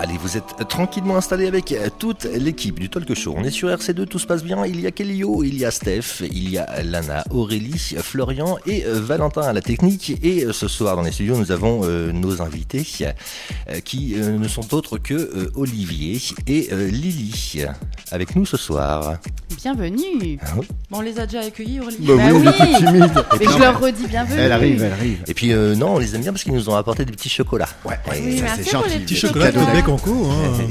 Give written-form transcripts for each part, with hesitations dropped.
Allez, vous êtes tranquillement installés avec toute l'équipe du Talk Show. On est sur RC2, tout se passe bien. Il y a Kellyo, il y a Steph, il y a Lana, Aurélie, Florian et Valentin à la technique. Et ce soir dans les studios, nous avons nos invités qui ne sont autres que Olivier et Lily. Avec nous ce soir. Bienvenue. Bon, on les a déjà accueillis, Aurélie. Bah oui, on est tout timide. Mais je leur redis bienvenue. Elle arrive. Et puis non, on les aime bien parce qu'ils nous ont apporté des petits chocolats. Ouais, Oui, ça merci c'est pour gentil. les Petit chocolat de bec en co.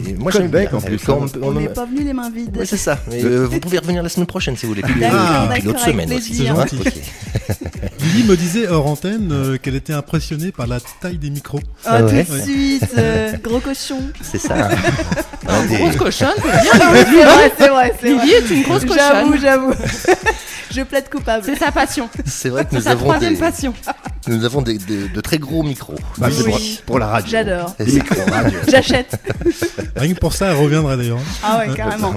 Et moi Code j'aime bec, bien. en plus. On n'est pas venus les mains vides. Ouais, c'est ça. Mais vous pouvez revenir la semaine prochaine si vous voulez. Puis D'accord, puis l'autre avec semaine aussi. plaisir. C'est gentil. Ok. Lily me disait hors antenne qu'elle était impressionnée par la taille des micros. Ah, ouais. tout de suite, gros cochon. C'est ça. Hein, Grosse cochonne, C'est vrai. Lily est une grosse cochonne. J'avoue. Je plaide coupable. C'est sa passion. C'est vrai que C'est nous sa avons troisième passion. nous avons de très gros micros. Bah, c'est Oui. pour la radio. J'adore. C'est Les ça. micros radio. J'achète. Rien que pour ça, elle reviendra d'ailleurs. Ah ouais, carrément.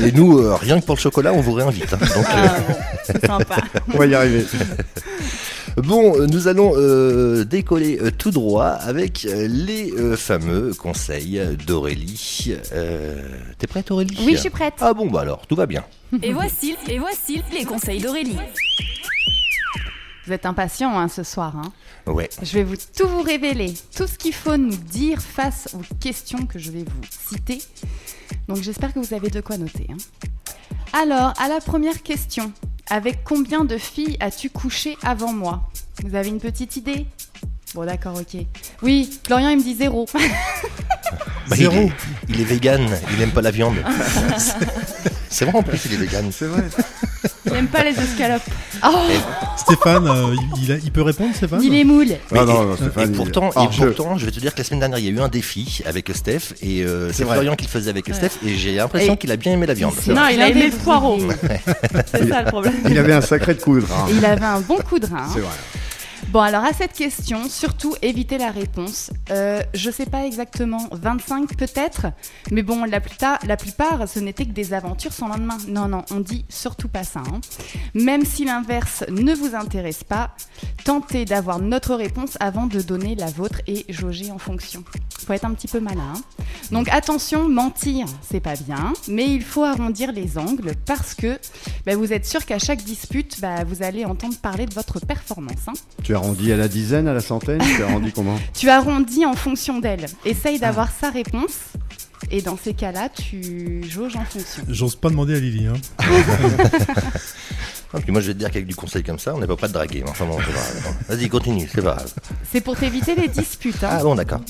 Et nous, rien que pour le chocolat, on vous réinvite. Hein. Donc, Ah bon, c'est sympa. On va y arriver. bon, nous allons décoller tout droit avec les fameux conseils d'Aurélie. T'es prête, Aurélie? Oui, je suis prête. Ah bon, bah alors, tout va bien. Et voici les conseils d'Aurélie. Vous êtes impatients ce soir. Ouais. Je vais tout vous révéler. Tout ce qu'il faut nous dire face aux questions que je vais vous citer. Donc j'espère que vous avez de quoi noter. Alors, à la première question. Avec combien de filles as-tu couché avant moi? Vous avez une petite idée? Bon, d'accord, ok. Oui, Florian, il me dit 0. Bah, Zéro. il est vegan, il aime pas la viande. C'est vrai en plus, il est vegan. C'est vrai. Il aime pas les escalopes. Oh, Stéphane, il peut répondre, Stéphane? ni les moules. Ah non, Et Stéphane. pourtant, Ah, je vais te dire que la semaine dernière, il y a eu un défi avec Steph et c'est vrai. Florian qui le faisait avec Steph et j'ai l'impression Et- qu'il a bien aimé la viande. Non, il a aimé le poireau. C'est ça le problème. Il avait un sacré de coudre. Hein. Il avait un bon coup de rein. C'est vrai. Bon, alors à cette question, surtout évitez la réponse. Je sais pas exactement, 25 peut-être, mais bon, la plupart, ce n'était que des aventures sans lendemain. Non, on dit surtout pas ça. Même si l'inverse ne vous intéresse pas, tentez d'avoir notre réponse avant de donner la vôtre et jauger en fonction. Faut être un petit peu malin. Donc attention, mentir, c'est pas bien, mais il faut arrondir les angles parce que vous êtes sûr qu'à chaque dispute, vous allez entendre parler de votre performance. Tu arrondis à la dizaine, à la centaine? Tu arrondis comment? Tu arrondis en fonction d'elle. Essaye d'avoir sa réponse. Et dans ces cas-là, tu jauges en fonction. J'ose pas demander à Lily. Ah, puis moi, je vais te dire qu'avec du conseil comme ça, on n'est pas prêt de draguer. Mais enfin bon, c'est pas grave. Vas-y, continue, c'est pas grave. C'est pour t'éviter les disputes. Ah bon, d'accord.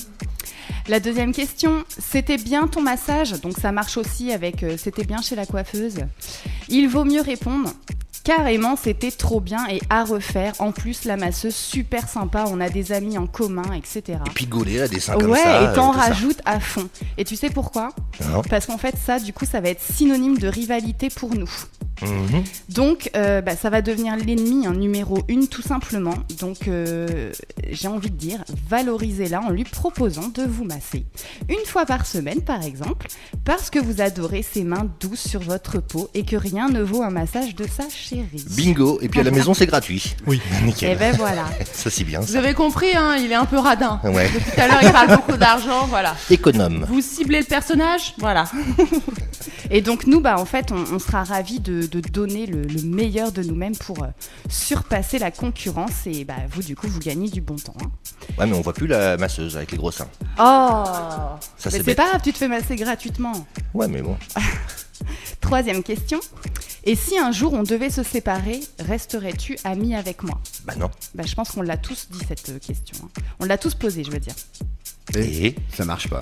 La deuxième question, c'était bien ton massage? Donc ça marche aussi avec c'était bien chez la coiffeuse. Il vaut mieux répondre carrément c'était trop bien et à refaire. En plus, la masseuse super sympa, on a des amis en commun, etc. Et puis gauler à des seins comme Ouais, ça. et t'en tout ça. rajoutes à fond. Et tu sais pourquoi? Non. Parce qu'en fait, ça, du coup, ça va être synonyme de rivalité pour nous. Mhm. Donc, ça va devenir l'ennemi, numéro 1, tout simplement. Donc, j'ai envie de dire, valorisez-la en lui proposant de vous masser. Une fois par semaine, par exemple, parce que vous adorez ses mains douces sur votre peau et que rien ne vaut un massage de sa chérie. Bingo. Et puis à la maison, c'est gratuit. Oui. Nickel. Et ben voilà. Ça, c'est bien. Vous Ça. avez compris, il est un peu radin. Ouais. Depuis tout à l'heure, il parle beaucoup d'argent, voilà. Économe. Vous ciblez le personnage, voilà. Et donc, nous, en fait, on sera ravis de donner le meilleur de nous-mêmes pour surpasser la concurrence. Et vous, du coup, vous gagnez du bon temps. Ouais, mais on voit plus la masseuse avec les gros seins. Oh Ça, Mais c'est c'est bête. pas grave, tu te fais masser gratuitement. Ouais, mais bon. Troisième question. Et si un jour on devait se séparer, resterais-tu ami avec moi? Bah non. Je pense qu'on l'a tous dit cette question. On l'a tous posée, je veux dire. Et Ça marche pas.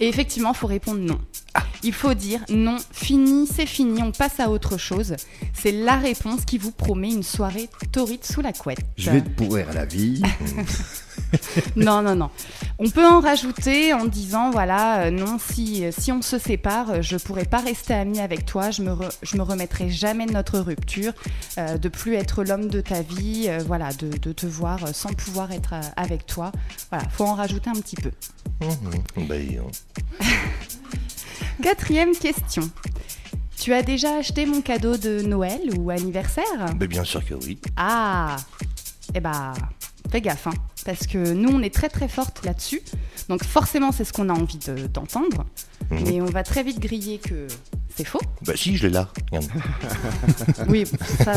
Et effectivement, il faut répondre non. Il faut dire non, fini, c'est fini, on passe à autre chose. C'est la réponse qui vous promet une soirée torride sous la couette. Je vais te pourrir la vie. Non. On peut en rajouter en disant, voilà, non, si on se sépare, je pourrais pas rester amie avec toi, je me remettrai jamais de notre rupture, de plus être l'homme de ta vie, de te voir sans pouvoir être avec toi. Voilà, faut en rajouter un petit peu. Bah, Quatrième question. Tu as déjà acheté mon cadeau de Noël ou anniversaire? bah, bien sûr que oui. Ah, fais gaffe, parce que nous, on est très très forte là-dessus. Donc forcément, c'est ce qu'on a envie d'entendre. Mais on va très vite griller que c'est faux. Bah si, je l'ai là. Regarde. Oui, ça.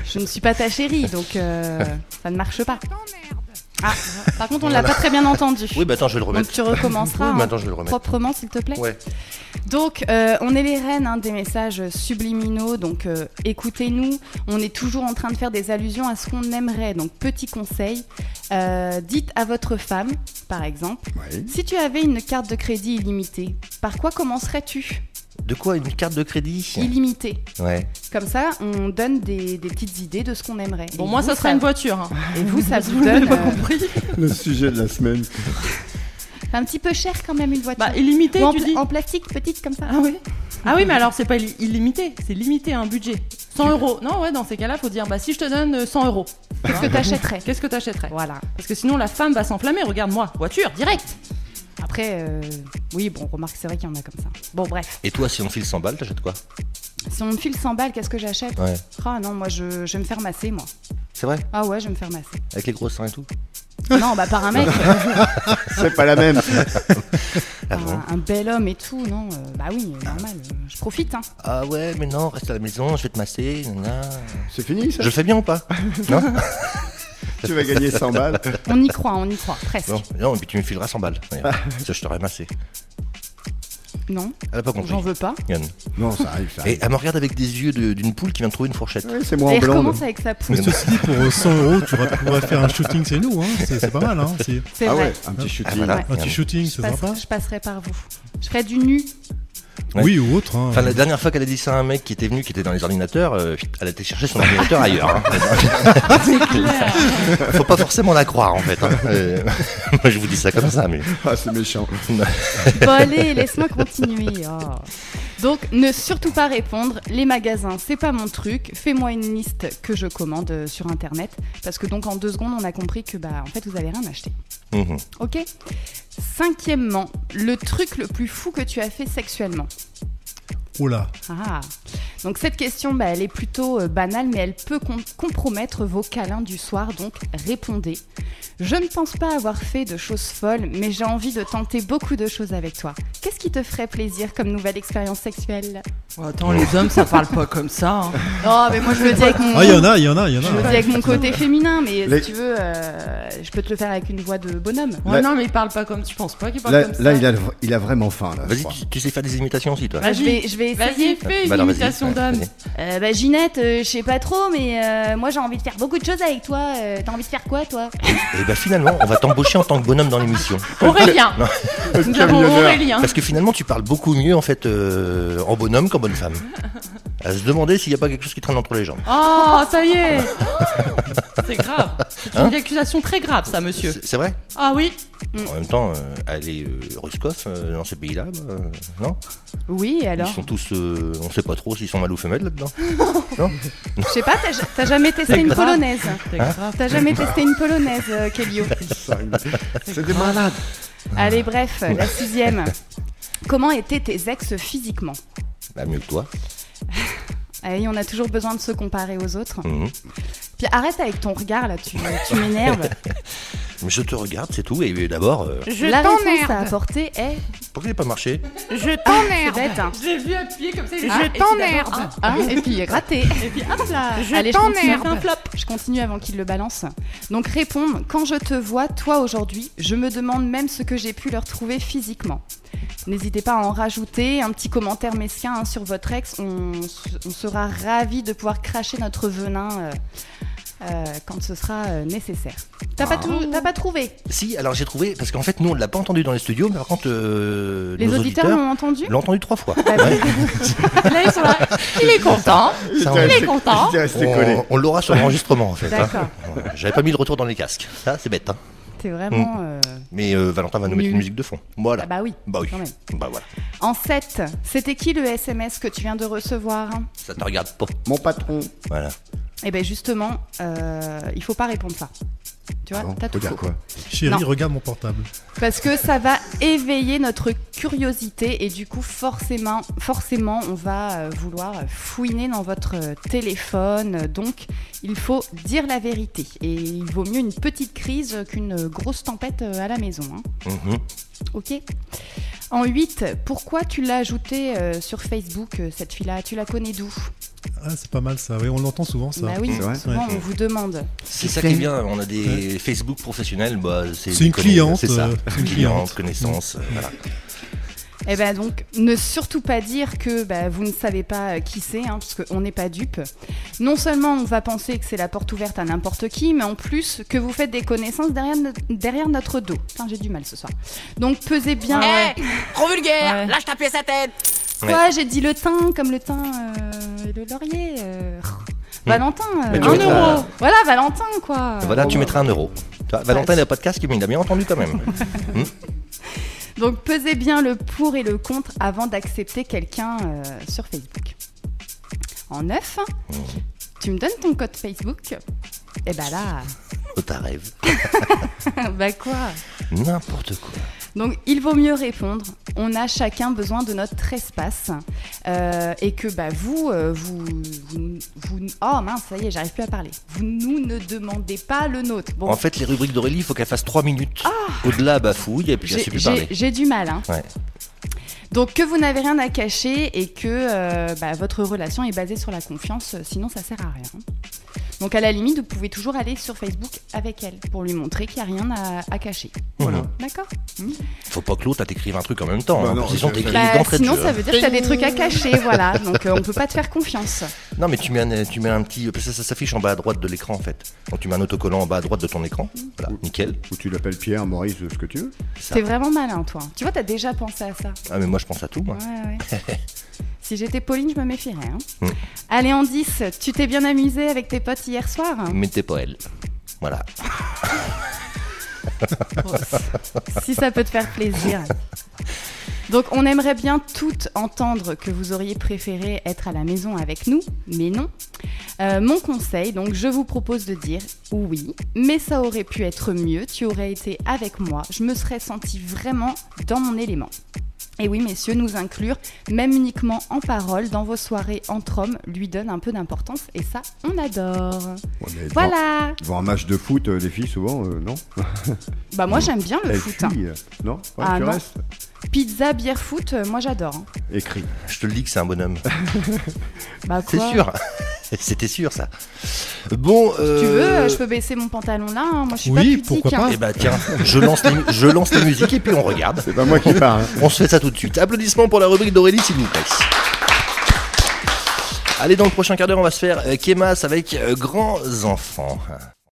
Je ne suis pas ta chérie, donc ça ne marche pas. Ah, par contre, on ne l'a pas très bien entendu. Oui, bah attends, je vais le remettre. Donc tu recommenceras Oui, mais attends, je vais le remettre. proprement, s'il te plaît. Ouais. Donc, on est les reines des messages subliminaux, donc écoutez-nous. On est toujours en train de faire des allusions à ce qu'on aimerait. Donc, petit conseil, dites à votre femme, par exemple, Oui. si tu avais une carte de crédit illimitée, par quoi commencerais-tu ? De quoi, une carte de crédit? Illimitée. Ouais. Comme ça, on donne des petites idées de ce qu'on aimerait. Bon, Et moi, vous, ça sera une voiture. Hein. Et vous, ça vous Vous l'avez donne pas compris. Le sujet de la semaine. un petit peu cher quand même, une voiture. Bah, illimité, Ou tu dis. en plastique, petite comme ça. Ah oui. Ah oui, mais alors c'est pas illimité, c'est limité à un budget. 100 euros. Non, ouais, dans ces cas-là, faut dire, bah si je te donne 100 euros, Qu'est-ce que t'achèterais ? qu'est-ce que t'achèterais ? Voilà. Parce que sinon la femme va s'enflammer. Regarde moi, voiture, direct. Après, oui, bon, remarque, c'est vrai qu'il y en a comme ça. Bon, bref. Et toi, si on file 100 balles, t'achètes quoi? Si on me file 100 balles, qu'est-ce que j'achète ? Ouais. Ah non, moi, je vais me faire masser, moi. C'est vrai? Ah ouais, je vais me faire masser. Avec les gros seins et tout? Non, bah, par un mec, C'est pas la même. Ah bon? un bel homme et tout, non bah oui, normal, je profite, hein. Ah ouais, mais non, reste à la maison, je vais te masser. Nanana. C'est fini ça? Je le fais bien ou pas? Non? Tu vas gagner 100 balles. On y croit, presque. Bon, non, et puis tu me fileras 100 balles. d'ailleurs. Ça, je t'aurais massé. Non, Elle a pas compris. j'en veux pas. Yann. Non, ça arrive, ça Et arrive. elle me regarde avec des yeux d'une poule qui vient de trouver une fourchette. Ouais, c'est moi Et en il blonde. recommence avec sa poule. Mais ceci dit, pour 100 euros, tu pourrais faire un shooting, c'est nous, hein. C'est pas mal, hein. C'est Ah vrai. ouais, un petit shooting. Ah, voilà. Un petit shooting, c'est sympa. Je passerai par vous. Je ferai du nu. Ouais. Oui, ou autre, hein. Enfin, la dernière fois qu'elle a dit ça à un mec qui était venu, qui était dans les ordinateurs, elle a été chercher son ordinateur ailleurs. Hein. Faut pas forcément la croire, en fait. Hein. Moi, je vous dis ça comme ça, mais. Ah, c'est méchant. Bon allez, laisse-moi continuer. Oh. Donc ne surtout pas répondre. Les magasins, c'est pas mon truc. Fais-moi une liste que je commande sur internet. Parce que donc en 2 secondes, on a compris que bah en fait vous avez rien acheté. Mhm. Ok. 5e, le truc le plus fou que tu as fait sexuellement. Oh là. Ah. Donc cette question, bah, elle est plutôt banale, mais elle peut compromettre vos câlins du soir, donc répondez. Je ne pense pas avoir fait de choses folles, mais j'ai envie de tenter beaucoup de choses avec toi. Qu'est-ce qui te ferait plaisir comme nouvelle expérience sexuelle ? Oh, attends, les hommes, ça parle pas comme ça. Hein. Oh, mais moi je le dis avec mon... Ah, il y en a. Je le dis avec mon côté féminin, mais Les- si tu veux, je peux te le faire avec une voix de bonhomme. Ouais, Là- non, mais il parle pas comme. Je pense pas qu'il parle Là, comme ça. là, il a vraiment faim. Là, je Vas-y, crois. tu sais faire des imitations aussi, toi. Bah, je vais essayer. Vas-y, fais une Bah, alors, vas-y. imitation Ouais, d'homme. vas-y. Bah Ginette, je sais pas trop, mais moi j'ai envie de faire beaucoup de choses avec toi. T'as envie de faire quoi, toi ? Et bah finalement, on va t'embaucher en tant que bonhomme dans l'émission. Aurélien. Nous avons Camionneur. Aurélien. Parce que finalement, tu parles beaucoup mieux en fait en bonhomme qu'en bonne femme. À se demander s'il n'y a pas quelque chose qui traîne entre les jambes. Oh, ça y est. C'est grave. C'est Hein une accusation très grave, ça, monsieur. C'est vrai? Ah oui. En même temps, elle est Ruskov dans ces pays-là, non? Oui, et alors Ils sont tous, on sait pas trop s'ils sont mâles ou femelles là-dedans. Non? Je sais pas, t'as jamais testé une grave. polonaise. C'est grave. T'as jamais testé une polonaise, Kelio. C'est des malades. Allez, bref, la 6e. Comment étaient tes ex physiquement ? Bah mieux que toi. Allez, on a toujours besoin de se comparer aux autres. Mhm. Puis arrête avec ton regard là, tu m'énerves. Mais je te regarde, c'est tout. Et d'abord, La réponse à apporter est pourquoi il n'a pas marché? Je c'est t'emmerde. bête. Hein. Je l'ai vu appuyer comme ça. Je t'emmerde. Et puis raté. Et puis hop là. Allez, je continue. t'emmerde. Un flop. Je continue avant qu'il le balance. Donc répondre, quand je te vois, toi aujourd'hui, je me demande même ce que j'ai pu leur trouver physiquement. N'hésitez pas à en rajouter un petit commentaire mesquin hein, sur votre ex. On sera ravis de pouvoir cracher notre venin quand ce sera nécessaire. T'as pas trouvé? Si, alors j'ai trouvé, parce qu'en fait, nous, on ne l'a pas entendu dans les studios, mais par contre, Les nos auditeurs l'ont entendu? l'ont entendu 3 fois. Bah, Ouais. Là, ils sont là. Il est content. Ça, Il est content. Il est resté collé. on l'aura sur l'enregistrement, en fait. hein. D'accord. J'avais pas mis le retour dans les casques. Ça, c'est bête. Hein. T'es vraiment... Mais Valentin va nous mettre Nul. une musique de fond. Voilà. Ah bah oui, Bah oui. quand même. Bah voilà. En 7, c'était qui le SMS que tu viens de recevoir? Ça te regarde pas. Mon patron. Voilà. Eh bien justement, il faut pas répondre ça. Tu vois, Bon, t'as tout regarde faux. quoi. Chérie, Non. regarde mon portable. Parce que ça va éveiller notre curiosité et du coup, forcément on va vouloir fouiner dans votre téléphone. Donc, il faut dire la vérité. Et il vaut mieux une petite crise qu'une grosse tempête à la maison. Hein. Mhm. Ok. En 8, pourquoi tu l'as ajouté sur Facebook, cette fille-là? Tu la connais d'où? Ah, c'est pas mal ça. Oui, on l'entend souvent ça. Bah oui, C'est vrai. souvent Ouais. on vous demande. C'est ça qui est bien, on a des Facebook professionnels, bah, C'est une cliente, c'est ça, c'est une cliente, cliente. connaissance, voilà. Eh ben donc, ne surtout pas dire que vous ne savez pas qui c'est, hein, parce qu'on n'est pas dupe. Non seulement on va penser que c'est la porte ouverte à n'importe qui, mais en plus que vous faites des connaissances derrière notre dos. Putain, j'ai du mal ce soir. Donc pesez bien. Trop vulgaire. Ouais. Lâche ta pièce à tête. Quoi, j'ai dit le thym, comme le thym et le laurier. Valentin. Mais tu 1 mettras- euro. Voilà, Valentin, quoi. Voilà, tu mettras 1 euro. Tu vois, Valentin n'a pas de casque, mais il a bien entendu quand même. Donc pesez bien le pour et le contre avant d'accepter quelqu'un sur Facebook. En 9, tu me donnes ton code Facebook. Et bah là, Oh, ta rêve. bah quoi? N'importe quoi. Donc il vaut mieux répondre. On a chacun besoin de notre espace et que vous, oh mince, ça y est, j'arrive plus à parler. Vous nous ne demandez pas le nôtre. Bon, En fait, les rubriques d'Aurélie, il faut qu'elles fassent 3 minutes. Au-delà, bafouille, et puis je sais plus parler. j'ai du mal. Hein. Ouais. Donc que vous n'avez rien à cacher et que votre relation est basée sur la confiance, sinon ça sert à rien. Donc à la limite, vous pouvez toujours aller sur Facebook avec elle pour lui montrer qu'il n'y a rien à cacher. Voilà. D'accord? Faut pas que l'autre t'écrive un truc en même temps. Bah hein. non, Sinon, c'est- t'écris Bah, d'entrée de sinon jeu. ça veut dire que tu as des trucs à cacher, voilà. Donc on peut pas te faire confiance. Non, mais tu mets un petit. Parce que ça s'affiche en bas à droite de l'écran en fait. Donc tu mets un autocollant en bas à droite de ton écran. Voilà, nickel. Ou tu l'appelles Pierre, Maurice, ce que tu veux. Ça. T'es vraiment malin, toi. Tu vois, t'as déjà pensé à ça. Ah, mais moi je pense à tout. Moi. Ouais. Si j'étais Pauline, je me méfierais. Hein. Mm. Allez, en 10, tu t'es bien amusé avec tes potes hier soir? Mais t'es pas elle. Voilà. Si ça peut te faire plaisir. Donc on aimerait bien toutes entendre que vous auriez préféré être à la maison avec nous, mais non. Mon conseil, donc je vous propose de dire oui, mais ça aurait pu être mieux, tu aurais été avec moi, je me serais sentie vraiment dans mon élément. Et oui, messieurs, nous inclure, même uniquement en parole, dans vos soirées entre hommes, lui donne un peu d'importance, et ça, on adore. Ouais, mais Voilà. devant un match de foot, les filles, souvent, non. Bah moi j'aime bien le Les foot. Hein. filles, non. Ouais, Ah, tu non. restes. Pizza, bière, foot, moi j'adore. Hein. Écrit. Je te le dis que c'est un bonhomme. Bah C'est quoi? sûr. C'était sûr ça. Bon. Tu veux, je peux baisser mon pantalon là, hein. Moi je suis Oui, pas pudique. pourquoi pas. Eh bah tiens, je lance les musiques et puis on regarde. C'est pas moi qui parle. hein. On se fait ça tout de suite. Applaudissements pour la rubrique d'Aurélie, s'il vous plaît. Allez, dans le prochain quart d'heure, on va se faire Kemas avec Grands Enfants.